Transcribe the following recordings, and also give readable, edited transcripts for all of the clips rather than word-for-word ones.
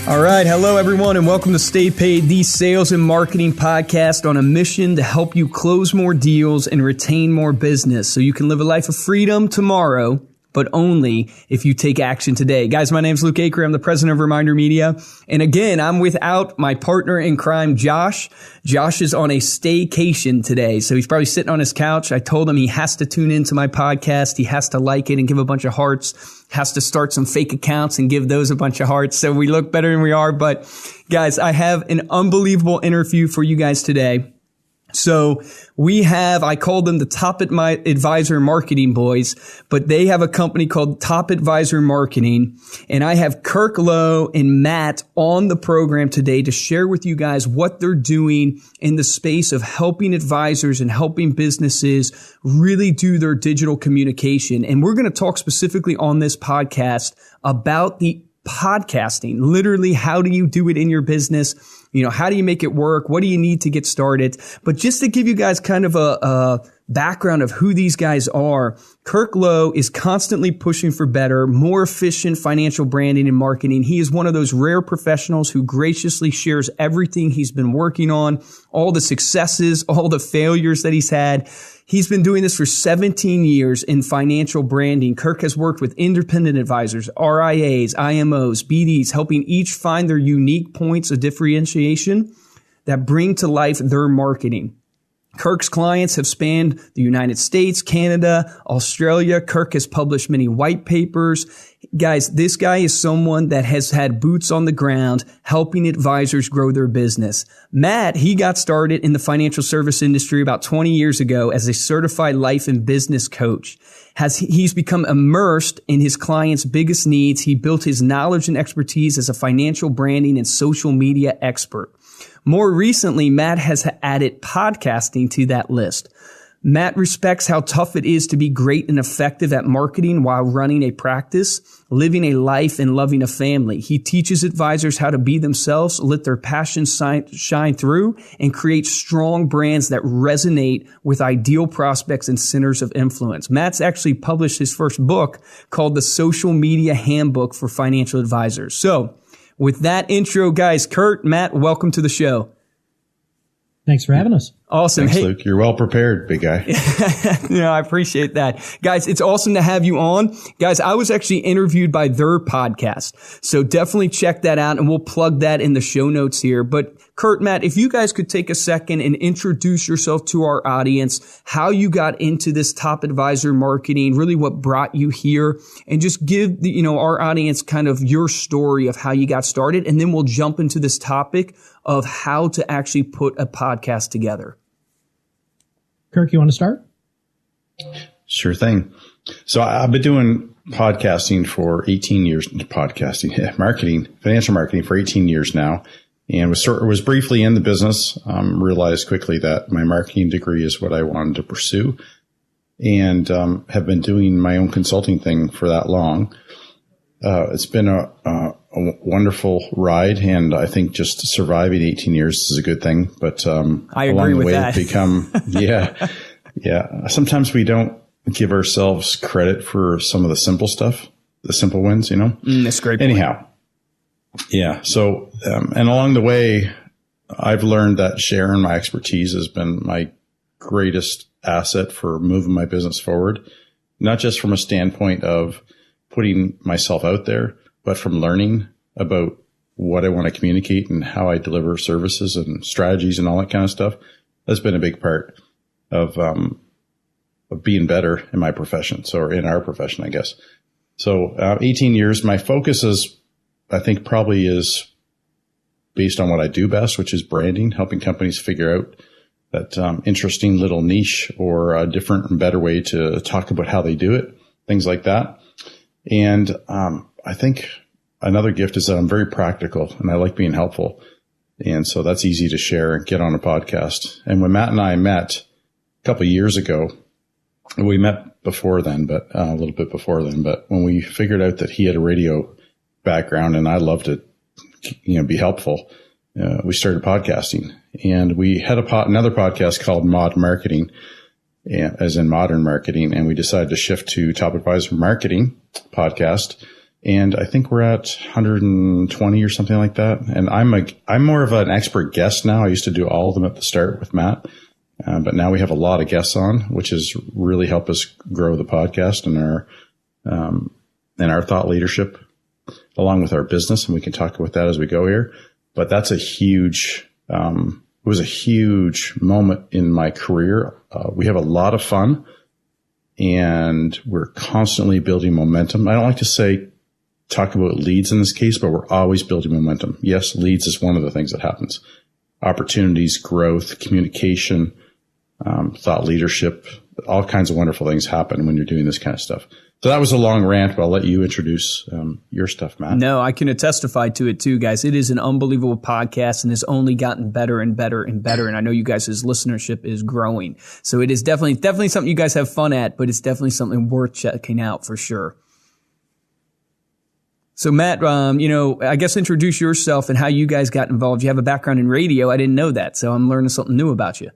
All right. Hello, everyone, and welcome to Stay Paid, the sales and marketing podcast on a mission to help you close more deals and retain more business so you can live a life of freedom tomorrow, but only if you take action today. Guys, my name's Luke Acree. I'm the president of ReminderMedia. And again, I'm without my partner in crime, Josh. Josh is on a staycation today, so he's probably sitting on his couch. I told him he has to tune into my podcast. He has to like it and give a bunch of hearts. Has to start some fake accounts and give those a bunch of hearts so we look better than we are. But guys, I have an unbelievable interview for you guys today. So I called them the Top Advisor Marketing Boys, but they have a company called Top Advisor Marketing. And I have Kirk, Lowe, and Matt on the program today to share with you guys what they're doing in the space of helping advisors and helping businesses really do their digital communication. And we're going to talk specifically on this podcast about the podcasting. Literally, how do you do it in your business? You know, how do you make it work? What do you need to get started? But just to give you guys kind of a background of who these guys are, Kirk Lowe is constantly pushing for better, more efficient financial branding and marketing. He is one of those rare professionals who graciously shares everything he's been working on, all the successes, all the failures that he's had. He's been doing this for 17 years in financial branding. Kirk has worked with independent advisors, RIAs, IMOs, BDs, helping each find their unique points of differentiation that bring to life their marketing. Kirk's clients have spanned the United States, Canada, Australia. Kirk has published many white papers. Guys, this guy is someone that has had boots on the ground helping advisors grow their business. Matt, he got started in the financial service industry about 20 years ago as a certified life and business coach. He's become immersed in his clients' biggest needs. He built his knowledge and expertise as a financial branding and social media expert. More recently, Matt has added podcasting to that list. Matt respects how tough it is to be great and effective at marketing while running a practice, living a life, and loving a family. He teaches advisors how to be themselves, let their passions shine through, and create strong brands that resonate with ideal prospects and centers of influence. Matt's actually published his first book called The Social Media Handbook for Financial Advisors. So, with that intro, guys, Kurt, Matt, welcome to the show. Thanks for having us. Awesome. Thanks, Luke. You're well prepared, big guy. I appreciate that. Guys, it's awesome to have you on. Guys, I was actually interviewed by their podcast, so definitely check that out, and we'll plug that in the show notes here. But Kurt, Matt, if you guys could take a second and introduce yourself to our audience, how you got into this Top Advisor Marketing, really what brought you here, and just give our audience kind of your story of how you got started, and then we'll jump into this topic of how to actually put a podcast together. Kirk, you want to start? Sure thing. So I've been doing podcasting for 18 years, financial marketing for 18 years now, and was briefly in the business, realized quickly that my marketing degree is what I wanted to pursue, and have been doing my own consulting thing for that long. It's been a wonderful ride, and I think just surviving 18 years is a good thing. But I agree with that. Sometimes we don't give ourselves credit for some of the simple stuff, the simple wins, That's a great point. Anyhow, yeah. So, and along the way, I've learned that sharing my expertise has been my greatest asset for moving my business forward, not just from a standpoint of putting myself out there, but from learning about what I want to communicate and how I deliver services and strategies and all that kind of stuff. That's been a big part of being better in my profession, or in our profession, I guess. So 18 years, my focus I think probably is based on what I do best, which is branding, helping companies figure out that interesting little niche or a different and better way to talk about how they do it, things like that. And I think another gift is that I'm very practical and I like being helpful. And so that's easy to share and get on a podcast. And when Matt and I met a couple of years ago, we met before then, but a little bit before then, but when we figured out that he had a radio background and I loved to, be helpful, we started podcasting, and we had another podcast called Mod Marketing, as in modern marketing. And we decided to shift to Top Advisor Marketing podcast And I think we're at 120 or something like that. And I'm more of an expert guest now. I used to do all of them at the start with Matt. But now we have a lot of guests on, which has really helped us grow the podcast and our thought leadership along with our business. And we can talk about that as we go here. But that's a huge, it was a huge moment in my career. We have a lot of fun and we're constantly building momentum. I don't like to talk about leads in this case, but we're always building momentum. Yes, leads is one of the things that happens. Opportunities, growth, communication, thought leadership, all kinds of wonderful things happen when you're doing this kind of stuff. So that was a long rant, but I'll let you introduce your stuff, Matt. No, I can testify to it too, guys. It is an unbelievable podcast and has only gotten better and better and better. And I know you guys' listenership is growing. So it is definitely something you guys have fun at, but it's definitely something worth checking out for sure. So Matt, I guess introduce yourself and how you guys got involved. You have a background in radio. I didn't know that. So I'm learning something new about you.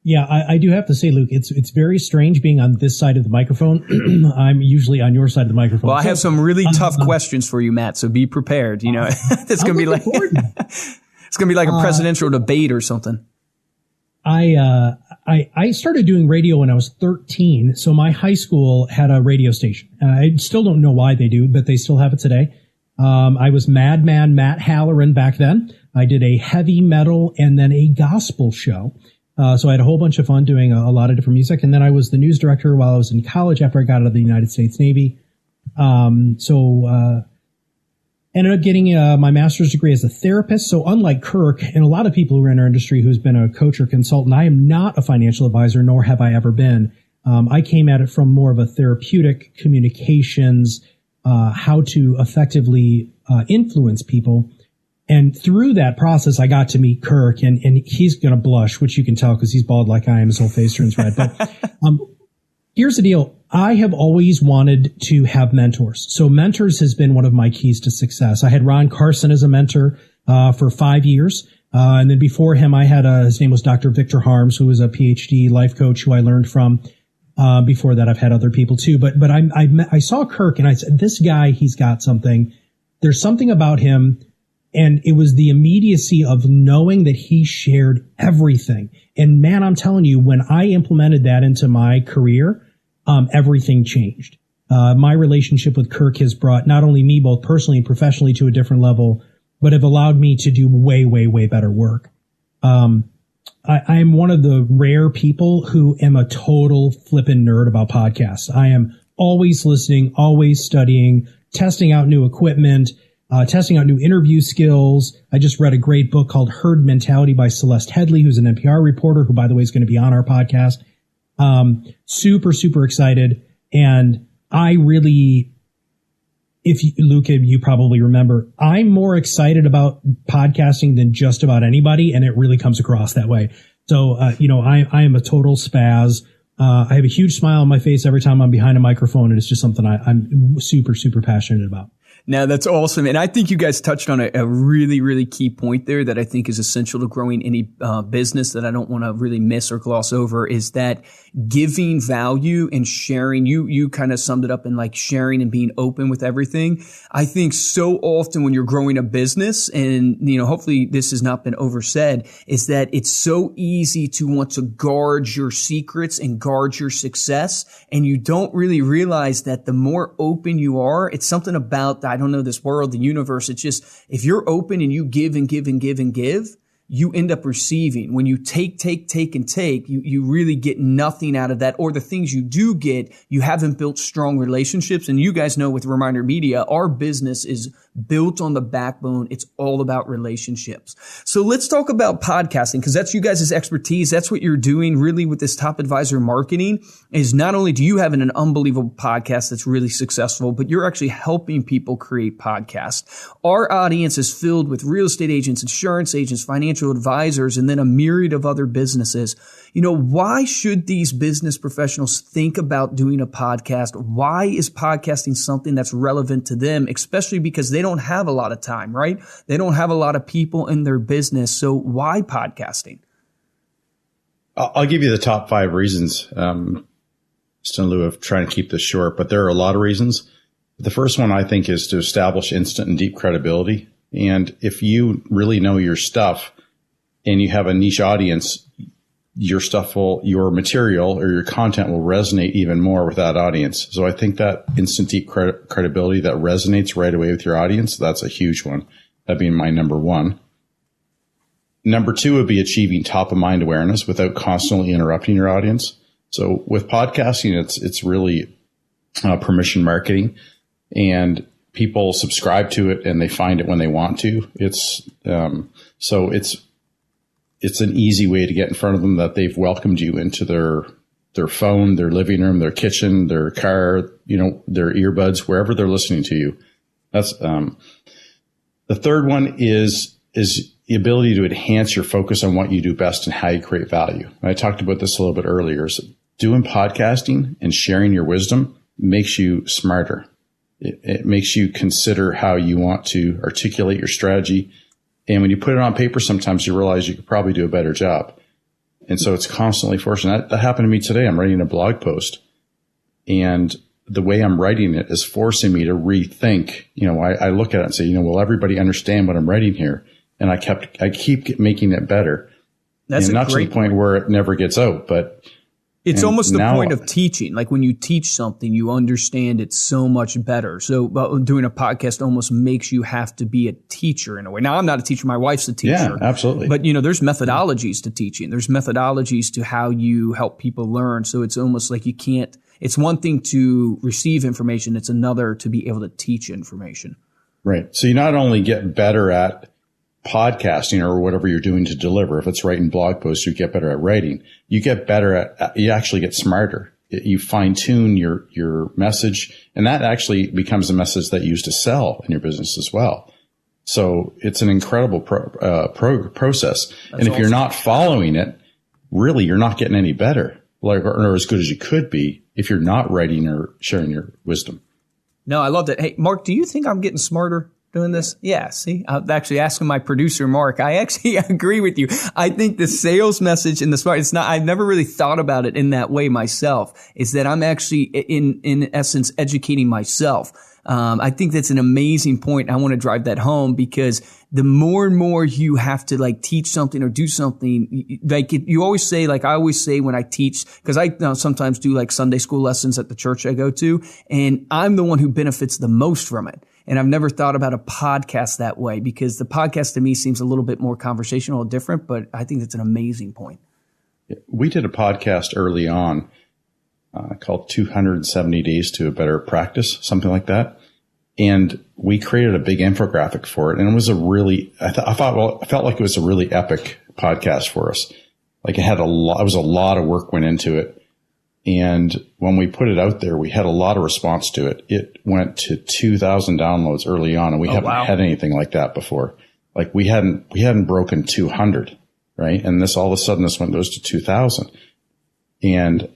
Yeah, I do have to say, Luke, it's very strange being on this side of the microphone. I'm usually on your side of the microphone. Well, I have some really tough questions for you, Matt. So be prepared. It's going to be like it's going to be like a presidential debate or something. I started doing radio when I was 13. So my high school had a radio station. I still don't know why they do, but they still have it today. I was Madman Matt Halloran back then. I did a heavy metal and then a gospel show. So I had a whole bunch of fun doing a lot of different music. And then I was the news director while I was in college after I got out of the United States Navy. Ended up getting my master's degree as a therapist. So unlike Kirk and a lot of people who are in our industry who's been a coach or consultant, I am not a financial advisor, nor have I ever been. I came at it from more of a therapeutic communications, how to effectively influence people. And through that process, I got to meet Kirk, and he's going to blush, which you can tell because he's bald like I am. His whole face turns red. But here's the deal. I have always wanted to have mentors. So mentors has been one of my keys to success. I had Ron Carson as a mentor for 5 years. And then before him, I had his name was Dr. Victor Harms, who was a PhD life coach who I learned from. Before that, I've had other people too. But I saw Kirk and I said, this guy, he's got something. There's something about him. And it was the immediacy of knowing that he shared everything. And man, I'm telling you, when I implemented that into my career, everything changed. My relationship with Kirk has brought not only me both personally and professionally to a different level, but have allowed me to do way, way, way better work. I am one of the rare people who am a total flippin' nerd about podcasts. I am always listening, always studying, testing out new equipment, testing out new interview skills. I just read a great book called Herd Mentality by Celeste Headley, who's an NPR reporter, who, by the way, is going to be on our podcast. Super, super excited. And I really, Luke, you probably remember, I'm more excited about podcasting than just about anybody. And it really comes across that way. So, I am a total spaz. I have a huge smile on my face every time I'm behind a microphone. And it's just something I'm super, super passionate about. Now, that's awesome. And I think you guys touched on a really, really key point there that I think is essential to growing any business that I don't want to really miss or gloss over, is that giving value and sharing. You kind of summed it up in like sharing and being open with everything. I think so often when you're growing a business, and hopefully this has not been oversaid, is that it's so easy to want to guard your secrets and guard your success. And you don't really realize that the more open you are, it's something about, I don't know, this world, the universe. It's just, if you're open and you give and give and give and give, you end up receiving. When you take, you really get nothing out of that. Or the things you do get, you haven't built strong relationships. And you guys know with ReminderMedia, our business is built on the backbone. It's all about relationships. So let's talk about podcasting, because that's you guys' expertise. That's what you're doing really with this Top Advisor marketing. Is not only do you have an unbelievable podcast that's really successful, but you're actually helping people create podcasts. Our audience is filled with real estate agents, insurance agents, financial advisors, and then a myriad of other businesses. Why should these business professionals think about doing a podcast? Why is podcasting something that's relevant to them, especially because they don't have a lot of time, right? They don't have a lot of people in their business. So why podcasting? I'll give you the top 5 reasons, just in lieu of trying to keep this short, but there are a lot of reasons. The first one I think is to establish instant and deep credibility. And if you really know your stuff and you have a niche audience, your material or your content will resonate even more with that audience. So I think that instant deep credibility that resonates right away with your audience, that's a huge one. That'd be my number one. Number two would be achieving top of mind awareness without constantly interrupting your audience. So with podcasting, it's really permission marketing, and people subscribe to it and they find it when they want to. It's an easy way to get in front of them that they've welcomed you into their phone, their living room, their kitchen, their car, their earbuds, wherever they're listening to you. That's the third one is the ability to enhance your focus on what you do best and how you create value. And I talked about this a little bit earlier. So doing podcasting and sharing your wisdom makes you smarter. It makes you consider how you want to articulate your strategy. And when you put it on paper, sometimes you realize you could probably do a better job. And so it's constantly forcing. That happened to me today. I'm writing a blog post, and the way I'm writing it is forcing me to rethink. I look at it and say, will everybody understand what I'm writing here? And I keep making it better. That's not to the point where it never gets out, but it's almost the point of teaching. Like when you teach something, you understand it so much better. So doing a podcast almost makes you have to be a teacher in a way. Now, I'm not a teacher. My wife's a teacher. Yeah, absolutely. But, there's methodologies to teaching. There's methodologies to how you help people learn. So it's almost like it's one thing to receive information. It's another to be able to teach information. Right. So you not only get better at podcasting or whatever you're doing to deliver. If it's writing blog posts, you get better at writing. You get better you actually get smarter. You fine tune your message, and that actually becomes a message that you use to sell in your business as well. So it's an incredible process. And if you're not following it, really, you're not getting any better, or as good as you could be if you're not writing or sharing your wisdom. No, I love that. Hey, Mark, do you think I'm getting smarter doing this? Yeah, see, I'm actually asking my producer, Mark. I actually agree with you. I think the sales message and I've never really thought about it in that way myself, is that I'm actually in essence educating myself. I think that's an amazing point. I want to drive that home, because the more and more you have to teach something or do something, you always say, I always say when I teach, because I sometimes do Sunday school lessons at the church I go to, and I'm the one who benefits the most from it. And I've never thought about a podcast that way, because the podcast to me seems a little bit more conversational and different, but I think that's an amazing point. We did a podcast early on called 270 Days to a Better Practice, something like that. And we created a big infographic for it. And it was I felt like it was a really epic podcast for us. It was a lot of work went into it. And when we put it out there, we had a lot of response to it. It went to 2,000 downloads early on, and we haven't had anything like that before. We hadn't broken 200, right? And this, all of a sudden, this one goes to 2,000. And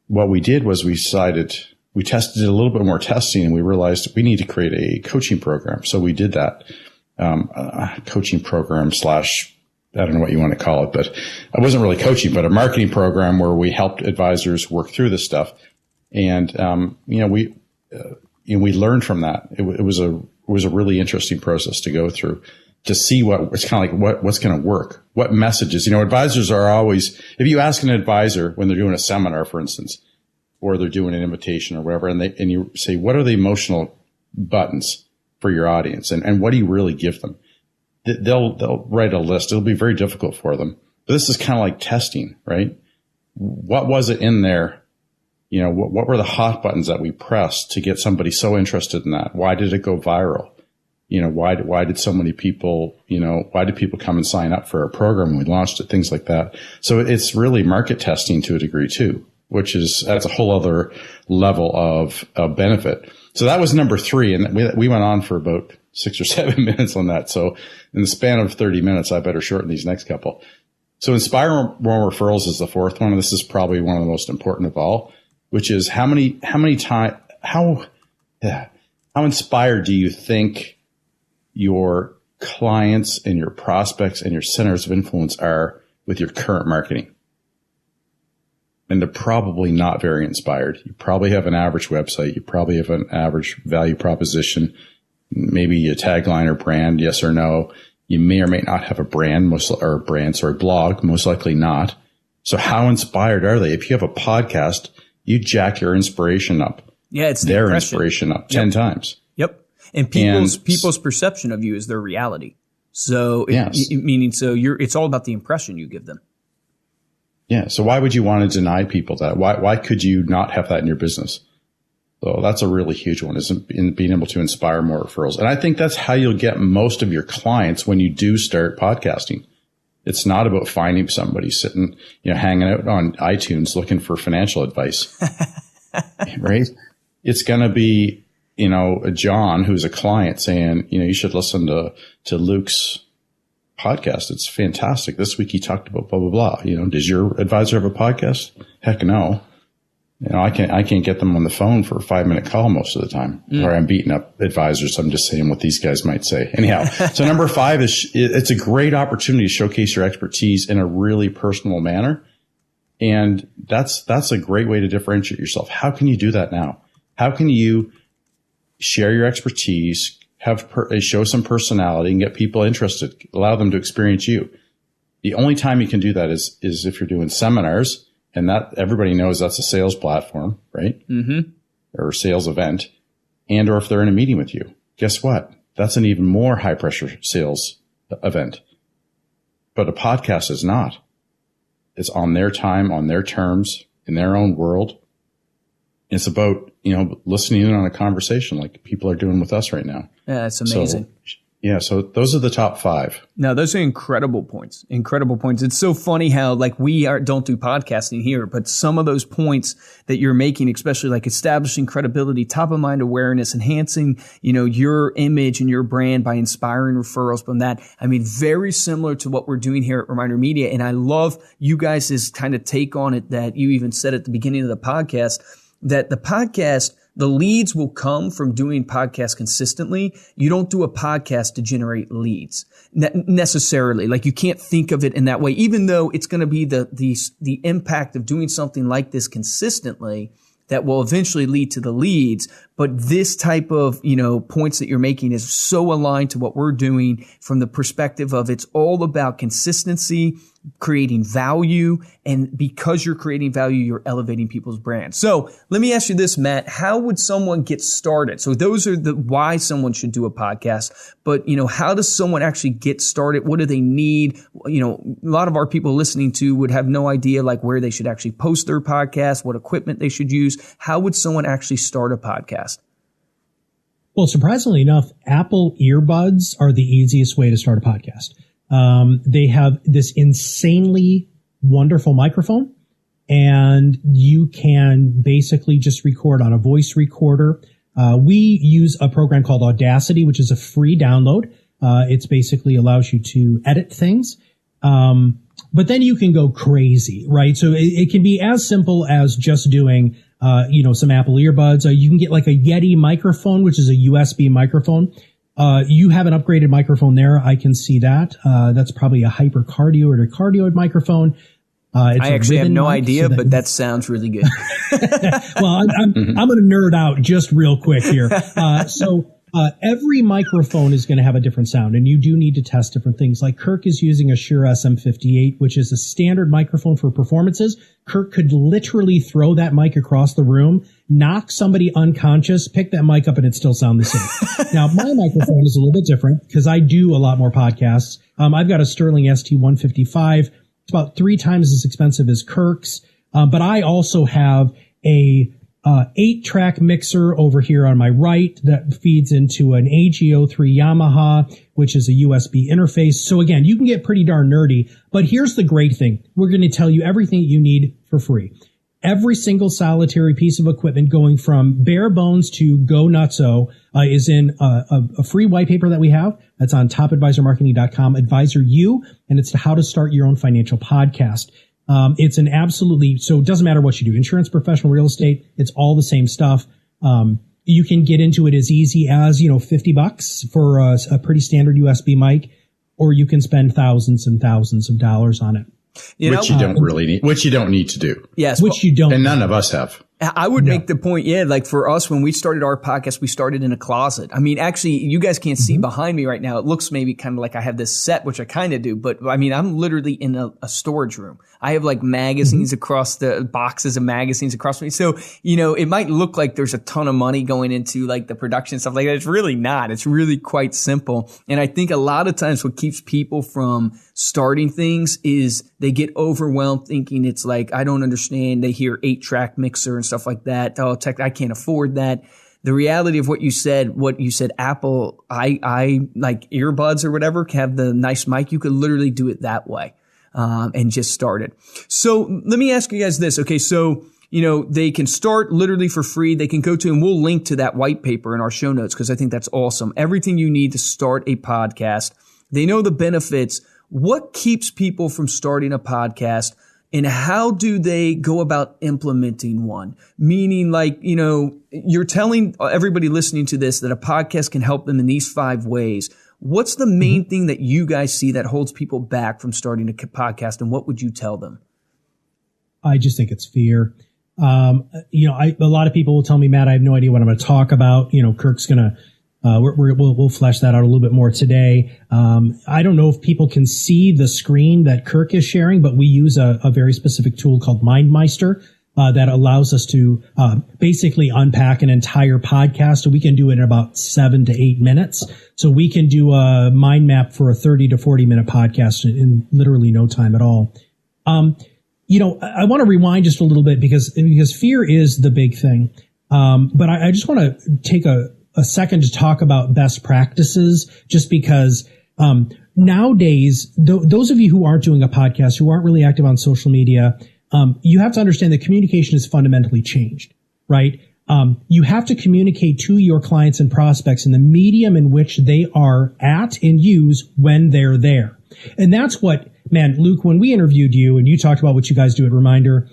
what we did was we tested a little bit more testing, and we realized we need to create a coaching program. So we did that, coaching program / I don't know what you want to call it, but I wasn't really coaching, but a marketing program where we helped advisors work through this stuff. And, we learned from that. It was a really interesting process to go through to see what's going to work, what messages, advisors are always, if you ask an advisor when they're doing a seminar, for instance, or they're doing an invitation or whatever, and you say, what are the emotional buttons for your audience? And what do you really give them? They'll write a list. It'll be very difficult for them. But this is kind of like testing, right? What was it in there? What were the hot buttons that we pressed to get somebody so interested in that? Why did it go viral? Why did so many people, why did people come and sign up for a program when we launched it? Things like that. So it's really market testing to a degree too, that's a whole other level of benefit. So that was number 3. And we went on for about 6 or 7 minutes on that. So in the span of 30 minutes, I better shorten these next couple. So inspire more referrals is the 4th one. And this is probably one of the most important of all, which is how inspired do you think your clients and your prospects and your centers of influence are with your current marketing? and they're probably not very inspired. You probably have an average website. You probably have an average value proposition, maybe a tagline or brand, yes or no. You may or may not have a blog, most likely not. So how inspired are they? If you have a podcast, you jack your inspiration up. Yeah, it's their inspiration up 10 times. Yep. And people's perception of you is their reality. So, it's all about the impression you give them. Yeah. So why would you want to deny people that? Why could you not have that in your business? So that's a really huge one, is in being able to inspire more referrals. And I think that's how you'll get most of your clients when you do start podcasting. It's not about finding somebody sitting, hanging out on iTunes looking for financial advice, right? It's going to be, a John who's a client saying, you should listen to Luke's podcast. It's fantastic. This week he talked about blah, blah, blah. Does your advisor have a podcast? Heck no. I can't get them on the phone for a 5-minute call most of the time, or I'm beating up advisors. I'm just saying what these guys might say. Anyhow, so number 5 is it's a great opportunity to showcase your expertise in a really personal manner. And that's a great way to differentiate yourself. How can you do that now? How can you share your expertise, show some personality, and get people interested, allow them to experience you? The only time you can do that is if you're doing seminars. And that everybody knows that's a sales platform, right? Mm-hmm. Or a sales event. And or if they're in a meeting with you, guess what? That's an even more high pressure sales event. But a podcast is not. It's on their time, on their terms, in their own world. It's about, listening in on a conversation like people are doing with us right now. Yeah, that's amazing. So those are the top 5. No, those are incredible points. Incredible points. It's so funny how we don't do podcasting here, but some of those points that you're making, especially like establishing credibility, top of mind awareness, enhancing, your image and your brand by inspiring referrals from that. I mean, very similar to what we're doing here at Reminder Media. And I love you guys' kind of take on it that you even said at the beginning of the podcast, that the leads will come from doing podcasts consistently. You don't do a podcast to generate leads necessarily. Like, you can't think of it in that way, even though it's going to be the impact of doing something like this consistently that will eventually lead to the leads. But this type of, points that you're making is so aligned to what we're doing from the perspective of it's all about consistency, creating value. And because you're creating value, you're elevating people's brands. So let me ask you this, Matt, how would someone get started? So those are the why someone should do a podcast, but how does someone actually get started? What do they need? A lot of our people listening to would have no idea like where they should actually post their podcast, what equipment they should use. How would someone actually start a podcast? Well, surprisingly enough, Apple earbuds are the easiest way to start a podcast. They have this insanely wonderful microphone, and you can basically just record on a voice recorder. We use a program called Audacity, which is a free download. It's basically allows you to edit things. But then you can go crazy, right? So it can be as simple as just doing, some Apple earbuds. You can get like a Yeti microphone, which is a USB microphone. You have an upgraded microphone there. I can see that. That's probably a hypercardioid or cardioid microphone. I actually have no idea, but that sounds really good. Well, I'm going to nerd out just real quick here. Every microphone is going to have a different sound, and you do need to test different things. Like Kirk is using a Shure SM58, which is a standard microphone for performances. Kirk could literally throw that mic across the room, knock somebody unconscious, pick that mic up, and it'd still sound the same. Now, my microphone is a little bit different because I do a lot more podcasts. I've got a Sterling ST155. It's about 3 times as expensive as Kirk's. But I also have a 8-track mixer over here on my right that feeds into an AG03 Yamaha, which is a USB interface. So again, you can get pretty darn nerdy, but here's the great thing. We're going to tell you everything you need for free. Every single solitary piece of equipment, going from bare bones to go nutso, is in a free white paper that we have. That's on topadvisormarketing.com, Advisor U, and it's how to start your own financial podcast. It's an absolutely, so it doesn't matter what you do, insurance, professional, real estate, it's all the same stuff. You can get into it as easy as, $50 for a pretty standard USB mic, or you can spend thousands and thousands of dollars on it. Which you don't really need, which you don't need to do. Yes. Which you don't. And none of us have. I would make the point, like for us, when we started our podcast, we started in a closet. I mean, actually, you guys can't see behind me right now. It looks maybe kind of like I have this set, which I kind of do, but I mean, I'm literally in a storage room. I have like magazines across the boxes of magazines across me. So, it might look like there's a ton of money going into like the production stuff like that. It's really not. It's really quite simple. And I think a lot of times what keeps people from starting things is they get overwhelmed thinking it's like, I don't understand. They hear 8-track mixer and stuff like that. Oh, I can't afford that. The reality of what you said, Apple, I like earbuds or whatever, have the nice mic. You could literally do it that way, and just start it. So let me ask you guys this. Okay. So, they can start literally for free. They can go to, and we'll link to that white paper in our show notes, because I think that's awesome. Everything you need to start a podcast. They know the benefits. What keeps people from starting a podcast, and how do they go about implementing one? Meaning, like, you're telling everybody listening to this that a podcast can help them in these 5 ways. What's the main thing that you guys see that holds people back from starting a podcast, and what would you tell them? I just think it's fear. A lot of people will tell me, Matt, I have no idea what I'm going to talk about. Kirk's going to, we'll flesh that out a little bit more today. I don't know if people can see the screen that Kirk is sharing, but we use a very specific tool called MindMeister that allows us to basically unpack an entire podcast. So we can do it in about 7 to 8 minutes. So we can do a mind map for a 30 to 40 minute podcast in literally no time at all. I want to rewind just a little bit because fear is the big thing. But I just want to take a second to talk about best practices, just because nowadays, those of you who aren't doing a podcast, who aren't really active on social media, you have to understand that communication has fundamentally changed, right? You have to communicate to your clients and prospects in the medium in which they are at and use when they're there. And that's what, man, Luke, when we interviewed you and you talked about what you guys do at Reminder,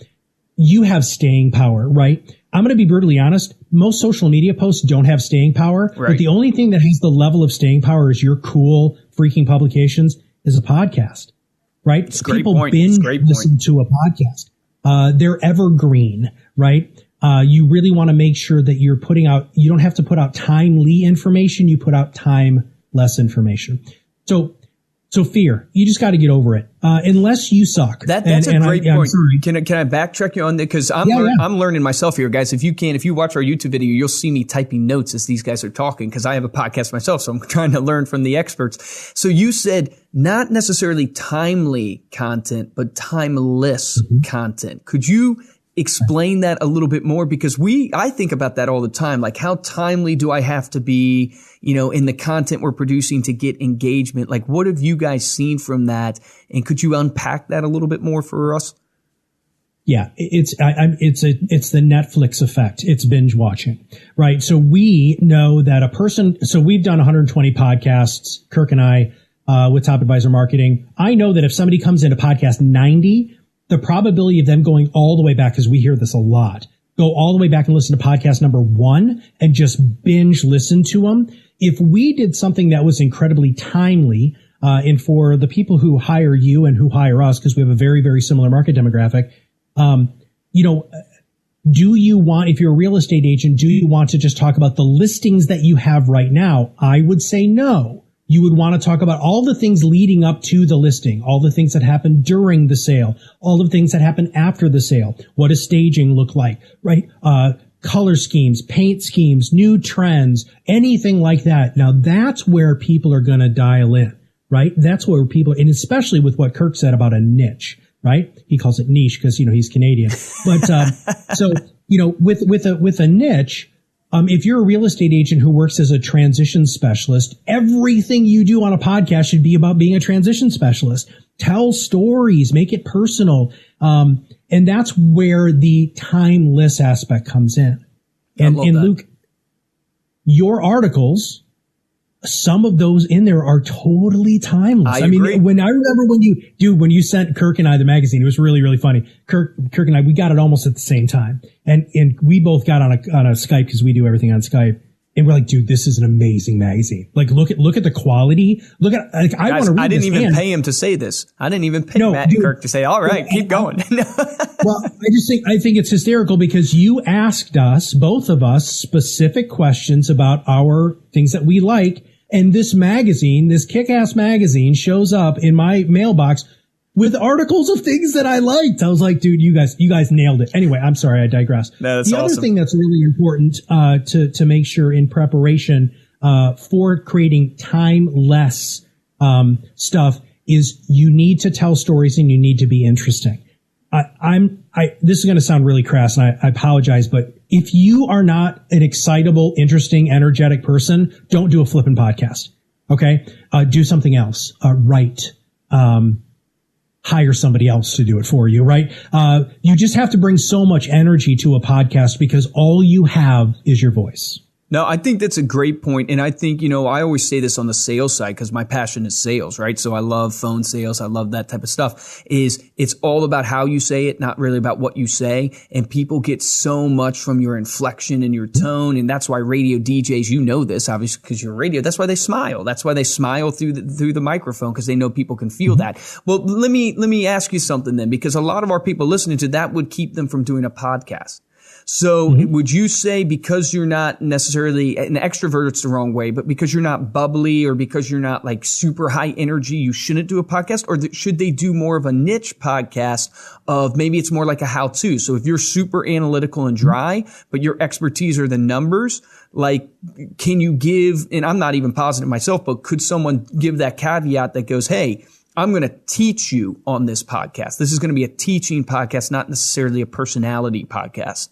you have staying power, right? I'm going to be brutally honest. Most social media posts don't have staying power, right. But the only thing that has the level of staying power is your cool freaking publications is a podcast, right? It's a great People point. binge listen to a podcast. They're evergreen, right? You really want to make sure that you're putting out, you don't have to put out timely information. You put out timeless information. So fear, you just got to get over it. Unless you suck. That's a great point. Can I backtrack you on that? Because I'm learning myself here, guys. If you watch our YouTube video, you'll see me typing notes as these guys are talking, because I have a podcast myself. So I'm trying to learn from the experts. So you said not necessarily timely content, but timeless content. Could you explain that a little bit more? Because I think about that all the time. Like, how timely do I have to be, in the content we're producing to get engagement? Like, what have you guys seen from that? And could you unpack that a little bit more for us? Yeah, it's the Netflix effect. It's binge watching, right? So we know that so we've done 120 podcasts, Kirk and I, with Top Advisor Marketing. I know that if somebody comes into podcast 90, the probability of them going all the way back, because we hear this a lot, go all the way back and listen to podcast number 1 and just binge listen to them. If we did something that was incredibly timely, and for the people who hire you and who hire us, because we have a very, very similar market demographic, do you want, if you're a real estate agent, do you want to just talk about the listings that you have right now? I would say no. You would want to talk about all the things leading up to the listing, all the things that happen during the sale, all the things that happen after the sale. What does staging look like, right? Color schemes, paint schemes, new trends, anything like that. Now that's where people are going to dial in, right? That's where people, and especially with what Kirk said about a niche, right? He calls it niche because, he's Canadian. But, with a niche, if you're a real estate agent who works as a transition specialist, everything you do on a podcast should be about being a transition specialist. Tell stories, make it personal. And that's where the timeless aspect comes in. And Luke, your articles, some of those in there are totally timeless. I mean, I remember when you sent Kirk and I the magazine, it was really, really funny. Kirk and I, we got it almost at the same time. And we both got on a Skype, because we do everything on Skype. And we're like, dude, this is an amazing magazine. Like, look at the quality. Look at, like, I want to read this. I didn't even pay him to say this. I didn't even pay Matt and Kirk to say, all right, keep going. Well, I think it's hysterical because you asked us, both of us, specific questions about our things that we like. And this magazine, this kick-ass magazine, shows up in my mailbox with articles of things that I liked. I was like, dude, you guys nailed it. Anyway, I'm sorry, I digress. No, that's the awesome. other thing that's really important to make sure in preparation for creating timeless stuff is you need to tell stories and you need to be interesting. This is going to sound really crass, and I apologize, but if you are not an excitable, interesting, energetic person, don't do a flipping podcast. Okay, do something else. Write. Hire somebody else to do it for you, right? You just have to bring so much energy to a podcast because all you have is your voice. No, I think that's a great point. And I think, I always say this on the sales side because my passion is sales, right? So I love phone sales. I love that type of stuff. It's all about how you say it, not really about what you say. And people get so much from your inflection and your tone. And that's why radio DJs, this obviously because you're radio. That's why they smile. That's why they smile through the microphone because they know people can feel that. Well, let me ask you something then, because a lot of our people listening to that would keep them from doing a podcast. So would you say because you're not necessarily an extrovert, it's the wrong way, but because you're not bubbly or because you're not like super high energy, you shouldn't do a podcast? Or should they do more of a niche podcast of maybe it's more like a how-to? So if you're super analytical and dry, but your expertise are the numbers, like can you give, and I'm not even positive myself, but could someone give that caveat that goes, hey, I'm going to teach you on this podcast. This is going to be a teaching podcast, not necessarily a personality podcast.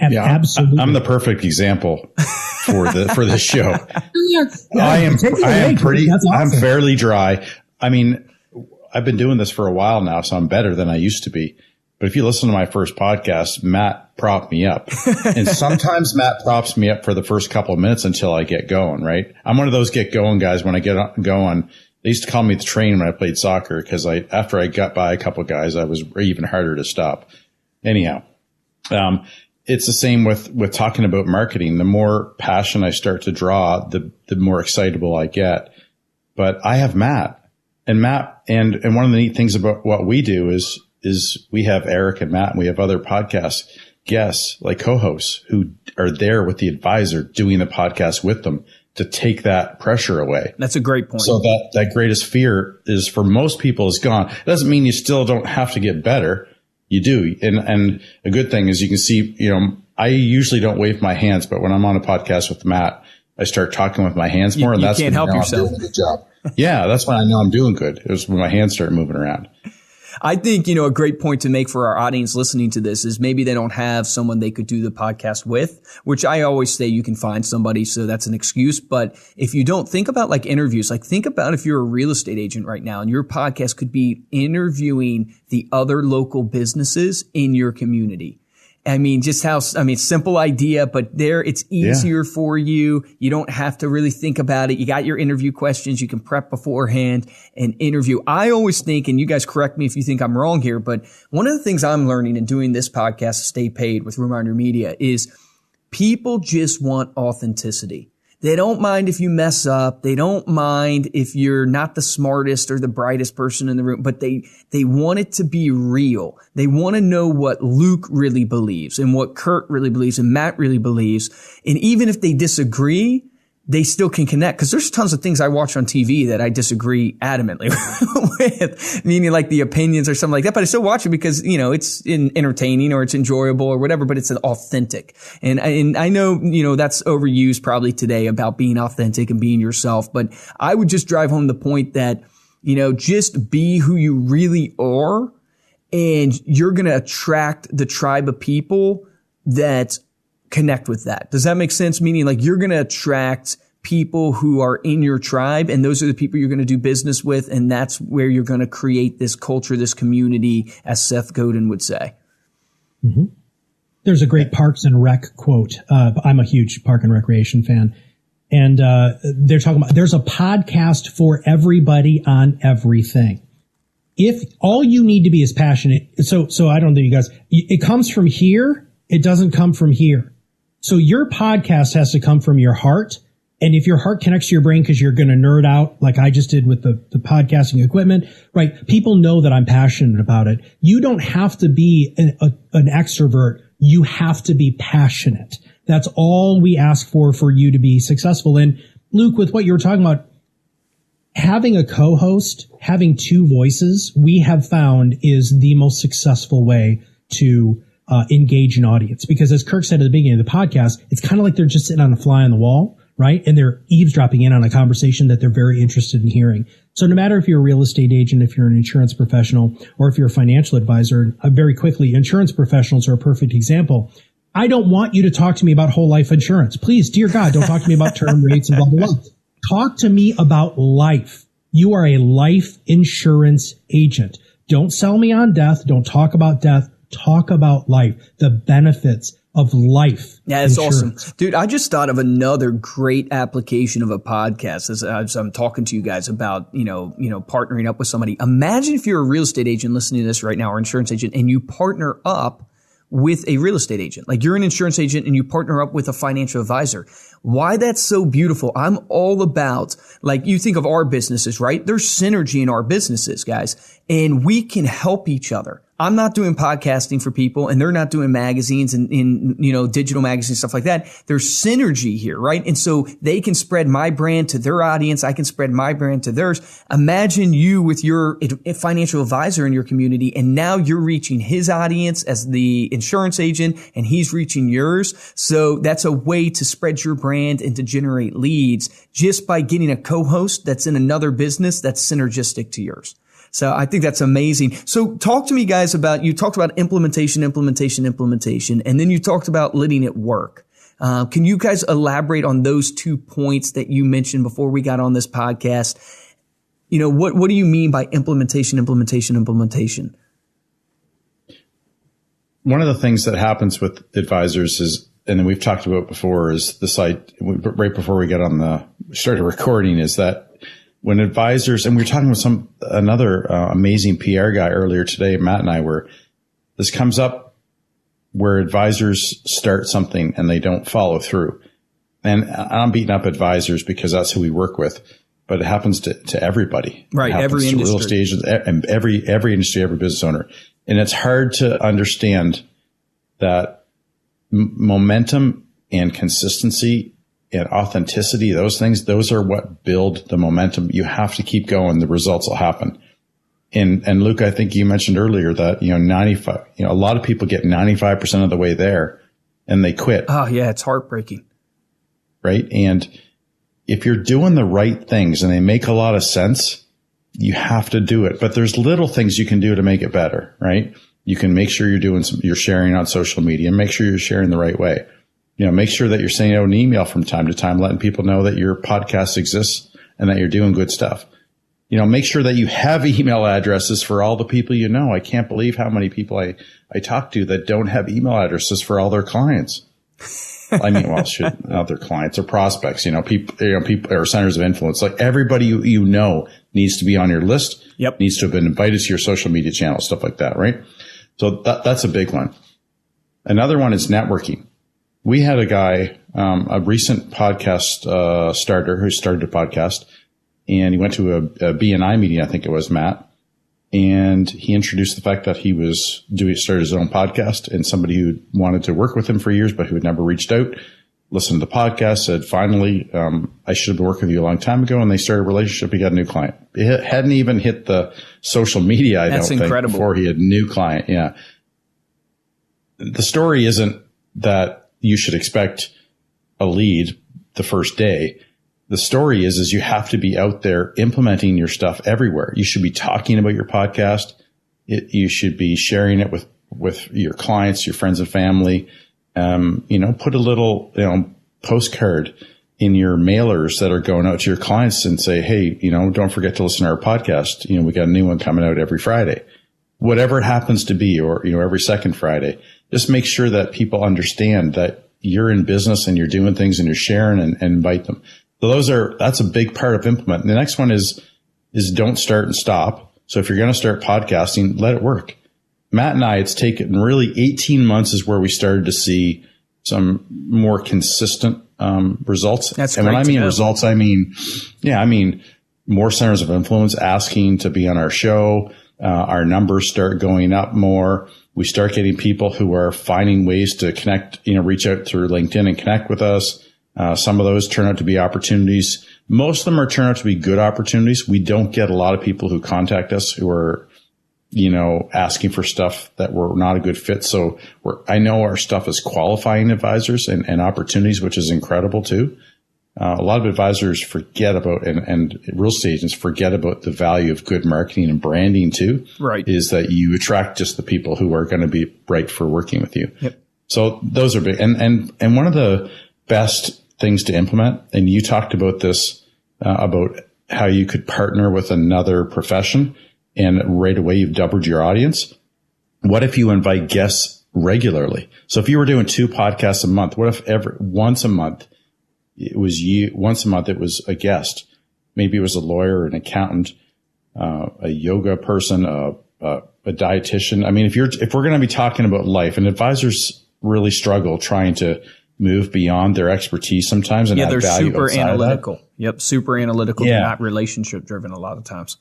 Yeah, absolutely. I'm the perfect example for this show. I'm fairly dry. I mean, I've been doing this for a while now, so I'm better than I used to be. But if you listen to my first podcast, Matt propped me up. And sometimes Matt props me up for the first couple of minutes until I get going, right? I'm one of those get going guys. When I get going, they used to call me the train when I played soccer because after I got by a couple of guys, I was even harder to stop. Anyhow, it's the same with talking about marketing. The more passion I start to draw, the more excitable I get. But I have Matt and one of the neat things about what we do is we have Eric and Matt and we have other podcast guests like co-hosts who are there with the advisor doing the podcast with them to take that pressure away. That's a great point. So that greatest fear is for most people is gone. It doesn't mean you still don't have to get better. You do. And a good thing is you can see, I usually don't wave my hands, but when I'm on a podcast with Matt, I start talking with my hands more. And that's can't help yourself. I'm doing a good job. Yeah, that's when I know I'm doing good. It was when my hands start moving around. I think, a great point to make for our audience listening to this is maybe they don't have someone they could do the podcast with, which I always say you can find somebody. So that's an excuse. But if you don't, think about like interviews, like think about if you're a real estate agent right now and your podcast could be interviewing the other local businesses in your community. Simple idea, but it's easier for you. You don't have to really think about it. You got your interview questions. You can prep beforehand and interview. I always think, and you guys correct me if you think I'm wrong here, but one of the things I'm learning in doing this podcast, Stay Paid with ReminderMedia, is people just want authenticity. They don't mind if you mess up. They don't mind if you're not the smartest or the brightest person in the room, but they want it to be real. They want to know what Luke really believes and what Kirk really believes and Matt really believes. And even if they disagree, they still can connect because there's tons of things I watch on TV that I disagree adamantly with, meaning like the opinions or something like that. But I still watch it because, it's entertaining or it's enjoyable or whatever, but it's authentic. And I know, that's overused probably today about being authentic and being yourself. But I would just drive home the point that, just be who you really are and you're going to attract the tribe of people that connect with that. Does that make sense? Meaning like you're going to attract people who are in your tribe and those are the people you're going to do business with. And that's where you're going to create this culture, this community, as Seth Godin would say. Mm-hmm. There's a great Parks and Rec quote. I'm a huge Park and Recreation fan. And they're talking about there's a podcast for everybody on everything. If all you need to be is passionate. So I don't know you guys, it comes from here. It doesn't come from here. So your podcast has to come from your heart. And if your heart connects to your brain because you're going to nerd out like I just did with the podcasting equipment, right? People know that I'm passionate about it. You don't have to be an extrovert. You have to be passionate. That's all we ask for you to be successful. And Luke, with what you were talking about, having a co-host, having two voices, we have found is the most successful way to engage an audience. Because as Kirk said at the beginning of the podcast, it's kind of like they're just sitting on a fly on the wall, right? And they're eavesdropping in on a conversation that they're very interested in hearing. So no matter if you're a real estate agent, if you're an insurance professional, or if you're a financial advisor, very quickly, insurance professionals are a perfect example. I don't want you to talk to me about whole life insurance. Please, dear God, don't talk to me about term rates and blah, blah, blah. Talk to me about life. You are a life insurance agent. Don't sell me on death. Don't talk about death. Talk about life, the benefits of life. Yeah, that's insurance. awesome. Dude, I just thought of another great application of a podcast as I'm talking to you guys about, partnering up with somebody. Imagine if you're a real estate agent listening to this right now, or insurance agent, and you partner up with a real estate agent. Like you're an insurance agent and you partner up with a financial advisor. Why that's so beautiful. I'm all about, like, you think of our businesses, right? There's synergy in our businesses, guys, and we can help each other. I'm not doing podcasting for people and they're not doing magazines and digital magazines, stuff like that. There's synergy here, right? And so they can spread my brand to their audience. I can spread my brand to theirs. Imagine you with your financial advisor in your community, and now you're reaching his audience as the insurance agent and he's reaching yours. So that's a way to spread your brand and to generate leads just by getting a co-host that's in another business that's synergistic to yours. So I think that's amazing. So talk to me, guys, you talked about implementation, and then you talked about letting it work. Can you guys elaborate on those 2 points that you mentioned before we got on this podcast? What do you mean by implementation? One of the things that happens with advisors is, and we've talked about before, is the site right before we started recording, is that when advisors, and we were talking with another amazing PR guy earlier today, Matt and I, where this comes up where advisors start something and they don't follow through. And I'm beating up advisors because that's who we work with, but it happens to everybody. Right. Every industry. Real estate agents, and every industry, every business owner. And it's hard to understand that momentum and consistency and authenticity, those are what build the momentum. You have to keep going. The results will happen. And Luke, I think you mentioned earlier that, 95, a lot of people get 95% of the way there and they quit. Oh yeah. It's heartbreaking. Right. And if you're doing the right things and they make a lot of sense, you have to do it. But there's little things you can do to make it better, right? You can make sure you're sharing on social media, make sure you're sharing the right way. Make sure that you're sending out an email from time to time, letting people know that your podcast exists and that you're doing good stuff. Make sure that you have email addresses for all the people you know. I can't believe how many people I talk to that don't have email addresses for all their clients. I mean, not their clients or prospects, people or centers of influence. Like everybody you know needs to be on your list. Yep. Needs to have been invited to your social media channels, stuff like that, right? So that's a big one. Another one is networking. We had a guy, a recent podcast starter who started a podcast, and he went to a BNI meeting, I think it was, Matt, and he introduced the fact that he started his own podcast, and somebody who wanted to work with him for years but who had never reached out, listened to the podcast, said, finally, I should have been working with you a long time ago, and they started a relationship. He got a new client. It hadn't even hit the social media, I don't think, before he had a new client. Yeah. The story isn't that you should expect a lead the first day. The story is you have to be out there implementing your stuff everywhere. You should be talking about your podcast. You should be sharing it with your clients, your friends and family. Put a little, postcard in your mailers that are going out to your clients and say, hey, don't forget to listen to our podcast. We got a new one coming out every Friday, whatever it happens to be, or, every second Friday. Just make sure that people understand that you're in business and you're doing things and you're sharing and invite them. So that's a big part of implement. And the next one is don't start and stop. So if you're going to start podcasting, let it work. Matt and I, it's taken really 18 months is where we started to see some more consistent results. That's and when I mean know. results, I mean more centers of influence asking to be on our show. Our numbers start going up more. We start getting people who are finding ways to connect, reach out through LinkedIn and connect with us. Some of those turn out to be opportunities. Most of them turn out to be good opportunities. We don't get a lot of people who contact us who are, asking for stuff that were not a good fit. So I know our stuff is qualifying advisors and opportunities, which is incredible too. A lot of advisors forget about, and real estate agents forget about the value of good marketing and branding too. Right. Is that you attract just the people who are going to be right for working with you. Yep. So those are big. And one of the best things to implement, and you talked about this, about how you could partner with another profession and right away you've doubled your audience. What if you invite guests regularly? So if you were doing 2 podcasts a month, what if once a month it was a guest? Maybe it was a lawyer, an accountant, a yoga person, a dietitian. I mean, if we're going to be talking about life, and advisors really struggle trying to move beyond their expertise sometimes and add they're value super outside analytical. of that. Yep, super analytical. Yeah. They're not relationship driven a lot of times.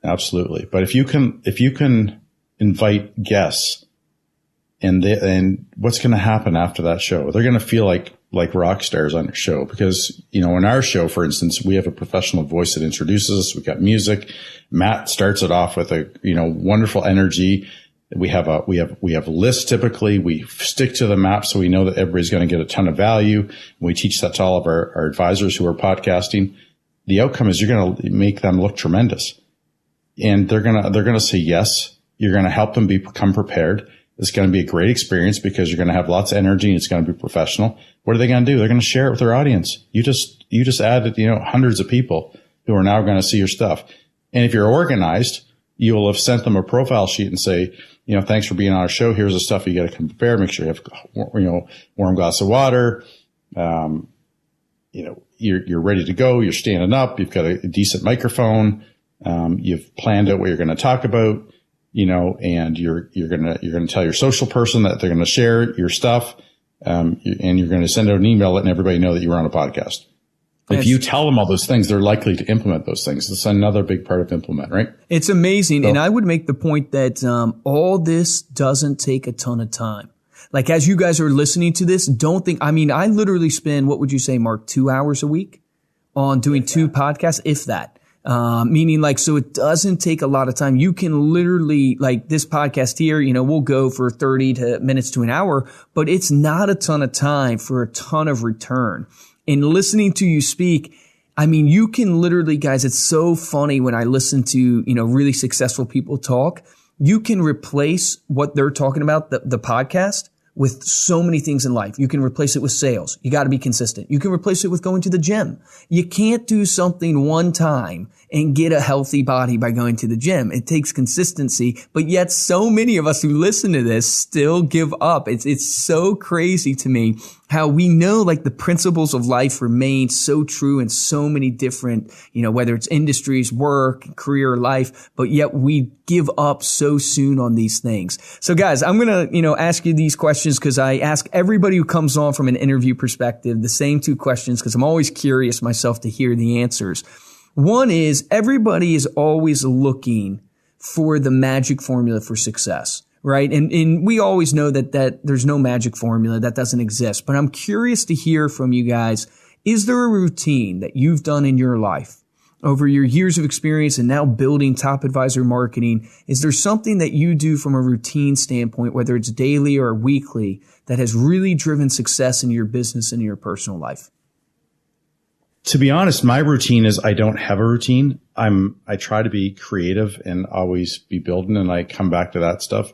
Absolutely. But if you can invite guests and what's going to happen after that show, they're going to feel like rock stars on your show because, in our show, for instance, we have a professional voice that introduces us. We got music. Matt starts it off with a, wonderful energy. We have lists typically. We stick to the map so we know that everybody's going to get a ton of value. We teach that to all of our advisors who are podcasting. The outcome is you're going to make them look tremendous. And they're going to say yes. You're going to help them become prepared. It's going to be a great experience because you're going to have lots of energy and it's going to be professional. What are they going to do? They're going to share it with their audience. You just added, hundreds of people who are now going to see your stuff. And if you're organized, you will have sent them a profile sheet and say, thanks for being on our show. Here's the stuff you got to come prepare. Make sure you have, warm glass of water. You're ready to go. You're standing up. You've got a decent microphone. You've planned out what you're going to talk about, and you're going to tell your social person that they're going to share your stuff. And you're going to send out an email letting everybody know that you were on a podcast. If you tell them all those things, they're likely to implement those things. That's another big part of implement, right? It's amazing. So, and I would make the point that all this doesn't take a ton of time. Like as you guys are listening to this, I literally spend, what would you say, Mark, 2 hours a week on doing 2 podcasts, if that. Meaning so it doesn't take a lot of time. You can literally, this podcast here, we'll go for 30 minutes to an hour, but it's not a ton of time for a ton of return. And listening to you speak, you can literally, guys, it's so funny when I listen to, really successful people talk. You can replace what they're talking about, the podcast, with so many things in life. You can replace it with sales. You got to be consistent. You can replace it with going to the gym. You can't do something one time and get a healthy body by going to the gym. It takes consistency, but yet so many of us who listen to this still give up. It's so crazy to me how we know the principles of life remain so true in so many different, whether it's industries, work, career, life, but yet we give up so soon on these things. So guys, I'm going to, ask you these questions because I ask everybody who comes on from an interview perspective the same 2 questions because I'm always curious myself to hear the answers. One is everybody is always looking for the magic formula for success, right? And we always know that there's no magic formula, that doesn't exist. But I'm curious to hear from you guys, is there a routine that you've done in your life over your years of experience and now building Top Advisor Marketing? Is there something that you do from a routine standpoint, whether it's daily or weekly, that has really driven success in your business and in your personal life? To be honest, my routine is I don't have a routine. I try to be creative and always be building, and I come back to that stuff.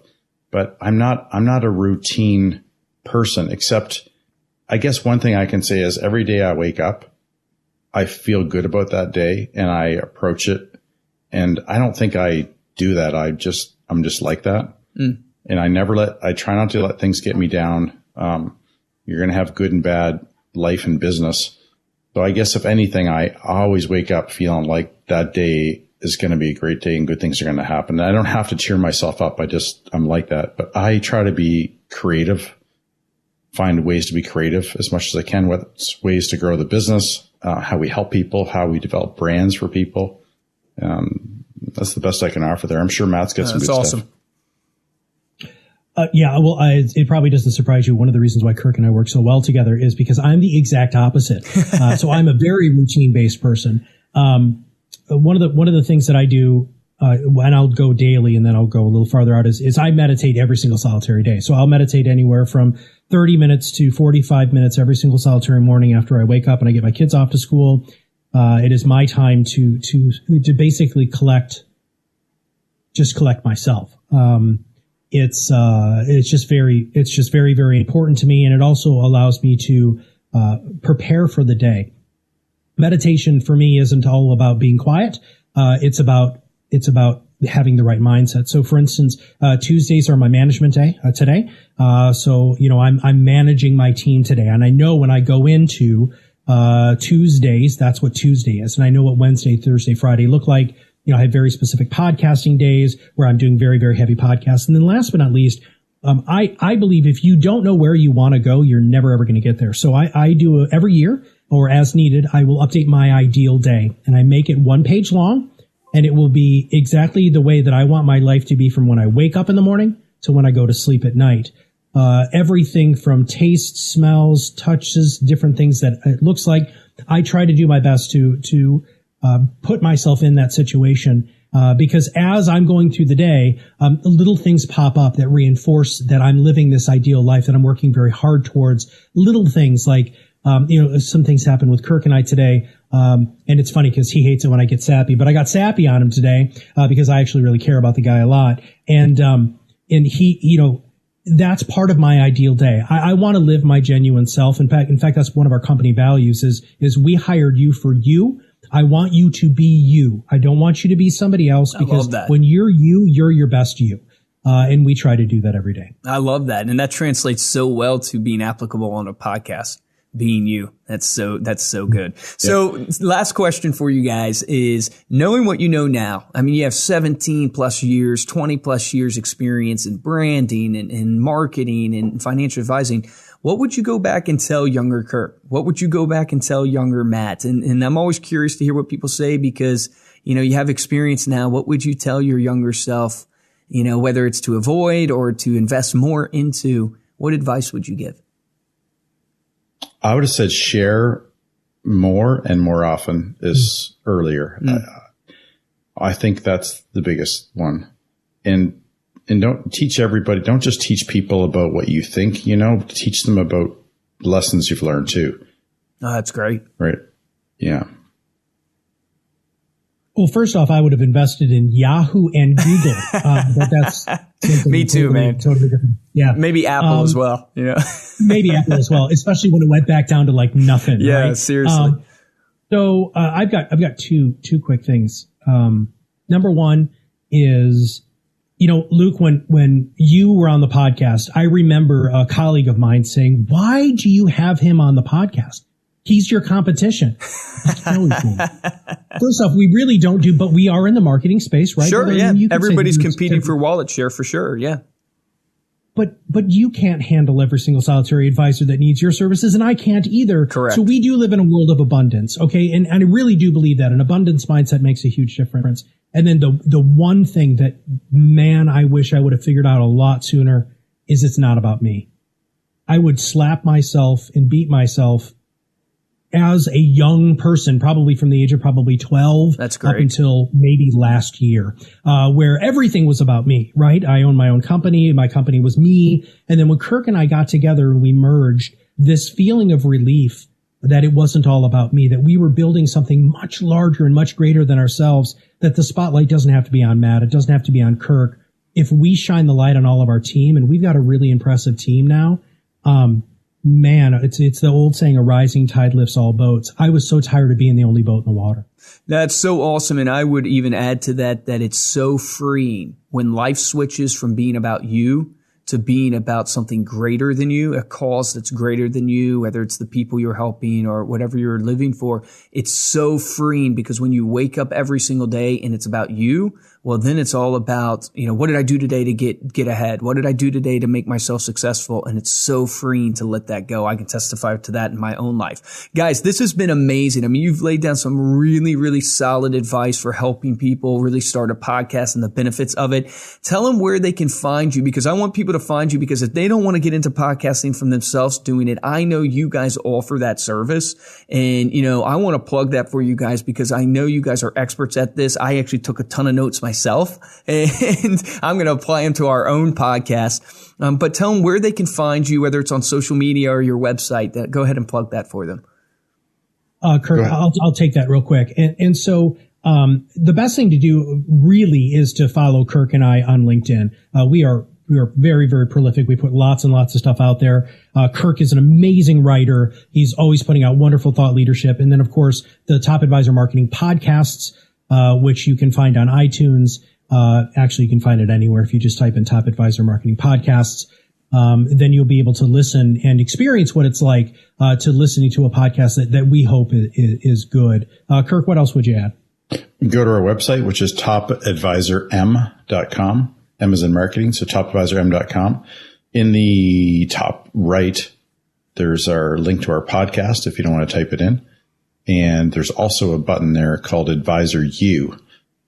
But I'm not a routine person, except I guess one thing I can say is every day I wake up, I feel good about that day and I approach it. And I don't think I do that. I'm just like that. And I try not to let things get me down. You're going to have good and bad life and business. So I guess if anything, I always wake up feeling like that day is going to be a great day and good things are going to happen. And I don't have to cheer myself up. I'm like that, but I try to be creative find ways to be creative as much as I can, whether it's ways to grow the business, how we help people, how we develop brands for people. That's the best I can offer there. I'm sure Matt's got some good awesome stuff. It probably doesn't surprise you. One of the reasons why Kirk and I work so well together is because I'm the exact opposite. So I'm a very routine-based person. One of the things that I do, and I'll go daily and then I'll go a little farther out is I meditate every single solitary day. So I'll meditate anywhere from 30 minutes to 45 minutes every single solitary morning after I wake up and I get my kids off to school. It is my time to basically collect myself. It's just very, very important to me. And it also allows me to, prepare for the day. Meditation for me isn't all about being quiet. It's about having the right mindset. So for instance, Tuesdays are my management day, today. So, I'm managing my team today. And I know when I go into, Tuesdays, that's what Tuesday is. And I know what Wednesday, Thursday, Friday look like. I have very specific podcasting days where I'm doing very, very heavy podcasts. And then last but not least, I believe if you don't know where you want to go, you're never ever going to get there. So I do every year or as needed, I will update my ideal day and I make it 1 page long and it will be exactly the way that I want my life to be from when I wake up in the morning to when I go to sleep at night. Everything from taste, smells, touches, different things that it looks like. I try to do my best to put myself in that situation, because as I'm going through the day, little things pop up that reinforce that I'm living this ideal life, that I'm working very hard towards. Little things like, some things happen with Kirk and I today. And it's funny because he hates it when I get sappy, but I got sappy on him today, because I actually really care about the guy a lot. And he, that's part of my ideal day. I want to live my genuine self. In fact, that's one of our company values is we hired you for you. I want you to be you. I don't want you to be somebody else, because when you're you, you're your best you. And we try to do that every day. I love that. And that translates so well to being applicable on a podcast. Being you. That's so good. Yeah. So last question for you guys is, knowing what you know now, I mean, you have 17 plus years, 20 plus years experience in branding and marketing and financial advising. What would you go back and tell younger Kirk? What would you go back and tell younger Matt? And I'm always curious to hear what people say, because, you have experience now. What would you tell your younger self, whether it's to avoid or to invest more into? What advice would you give? I would have said share more and more often is earlier. I think that's the biggest one. And don't teach everybody. Don't just teach people about what you think, teach them about lessons you've learned too. Oh, that's great. Right. Yeah. Well, first off, I would have invested in Yahoo and Google. But that's me too, man. Totally different. Yeah. Maybe Apple as well. Maybe Apple as well, especially when it went back down to like nothing. Yeah, right? Seriously. So I've got two quick things. Number one is, Luke, when you were on the podcast, I remember a colleague of mine saying, "Why do you have him on the podcast? He's your competition." First off, we really don't do, but we are in the marketing space, right? Sure, yeah. Everybody's competing for wallet share for sure, yeah. But you can't handle every single solitary advisor that needs your services, and I can't either. Correct. So we do live in a world of abundance, okay? And I really do believe that an abundance mindset makes a huge difference. And then the one thing that, man, I wish I would have figured out a lot sooner is it's not about me. I would slap myself and beat myself as a young person, probably from the age of probably 12 That's great. Up until maybe last year, where everything was about me, right? I owned my own company. My company was me. And then when Kirk and I got together and we merged, this feeling of relief that it wasn't all about me, that we were building something much larger and much greater than ourselves, that the spotlight doesn't have to be on Matt. It doesn't have to be on Kirk. If we shine the light on all of our team, and we've got a really impressive team now, man, it's the old saying, a rising tide lifts all boats. I was so tired of being the only boat in the water. That's so awesome. And I would even add to that it's so freeing when life switches from being about you to being about something greater than you, a cause that's greater than you, whether it's the people you're helping or whatever you're living for. It's so freeing, because when you wake up every single day and it's about you, well, then it's all about, what did I do today to get ahead? What did I do today to make myself successful? And it's so freeing to let that go. I can testify to that in my own life. Guys, this has been amazing. I mean, you've laid down some really, really solid advice for helping people really start a podcast and the benefits of it. Tell them where they can find you, because I want people to find you, because if they don't want to get into podcasting from themselves doing it, I know you guys offer that service. And, I want to plug that for you guys, because I know you guys are experts at this. I actually took a ton of notes myself, and I'm going to apply them to our own podcast. But tell them where they can find you, whether it's on social media or your website. Go ahead and plug that for them. Kirk, I'll take that real quick. And so the best thing to do really is to follow Kirk and I on LinkedIn. We are very, very prolific. We put lots and lots of stuff out there. Kirk is an amazing writer. He's always putting out wonderful thought leadership. And then, of course, the Top Advisor Marketing podcasts, which you can find on iTunes. Actually, you can find it anywhere. If you just type in Top Advisor Marketing podcasts, then you'll be able to listen and experience what it's like to listening to a podcast that we hope is good. Kirk, what else would you add? Go to our website, which is topadvisorm.com. M is in marketing, so topadvisorm.com. In the top right, there's our link to our podcast if you don't want to type it in. And there's also a button there called Advisor U.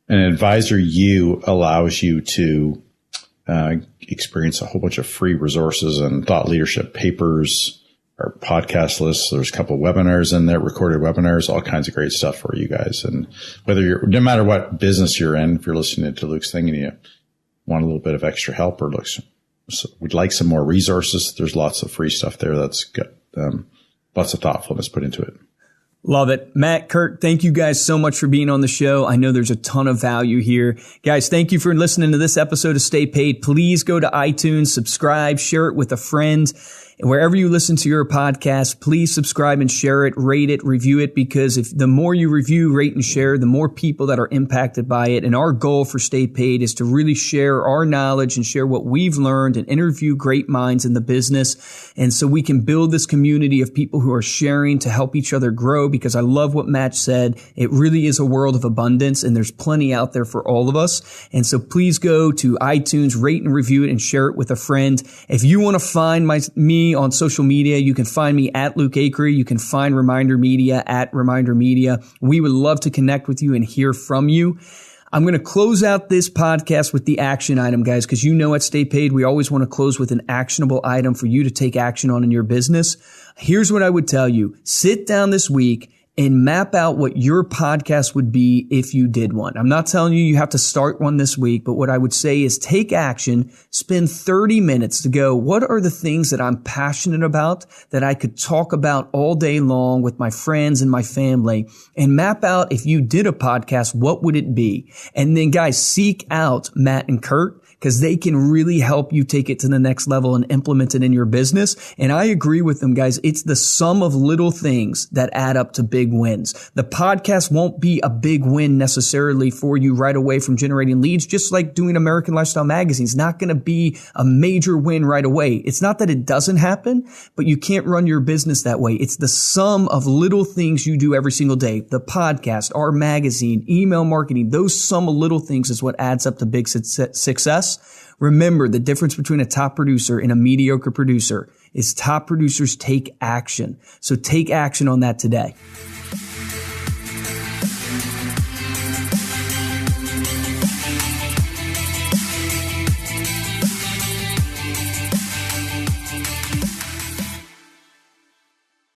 And Advisor U allows you to experience a whole bunch of free resources and thought leadership papers, our podcast lists. There's a couple webinars in there, recorded webinars, all kinds of great stuff for you guys. And no matter what business you're in, if you're listening to Luke's thing and you want a little bit of extra help or would like some more resources, there's lots of free stuff there that's got lots of thoughtfulness put into it. Love it. Matt, Kirk, thank you guys so much for being on the show. I know there's a ton of value here. Guys, thank you for listening to this episode of Stay Paid. Please go to iTunes, subscribe, share it with a friend. Wherever you listen to your podcast, please subscribe and share it, rate it, review it, because the more you review, rate, and share, the more people that are impacted by it. And our goal for Stay Paid is to really share our knowledge and share what we've learned and interview great minds in the business. And so we can build this community of people who are sharing to help each other grow, because I love what Matt said. It really is a world of abundance, and there's plenty out there for all of us. And so please go to iTunes, rate and review it, and share it with a friend. If you want to find me on social media, you can find me at Luke Acree. You can find ReminderMedia at ReminderMedia. We would love to connect with you and hear from you. I'm going to close out this podcast with the action item, guys, because at Stay Paid, we always want to close with an actionable item for you to take action on in your business. Here's what I would tell you. Sit down this week and map out what your podcast would be if you did one. I'm not telling you have to start one this week, but what I would say is take action, spend 30 minutes to go, what are the things that I'm passionate about that I could talk about all day long with my friends and my family, and map out, if you did a podcast, what would it be? And then guys, seek out Matt and Kirk, because they can really help you take it to the next level and implement it in your business. And I agree with them, guys. It's the sum of little things that add up to big wins. The podcast won't be a big win necessarily for you right away from generating leads, just like doing American Lifestyle Magazine. It's not going to be a major win right away. It's not that it doesn't happen, but you can't run your business that way. It's the sum of little things you do every single day. The podcast, our magazine, email marketing, those sum of little things is what adds up to big success. Remember, the difference between a top producer and a mediocre producer is top producers take action. So take action on that today.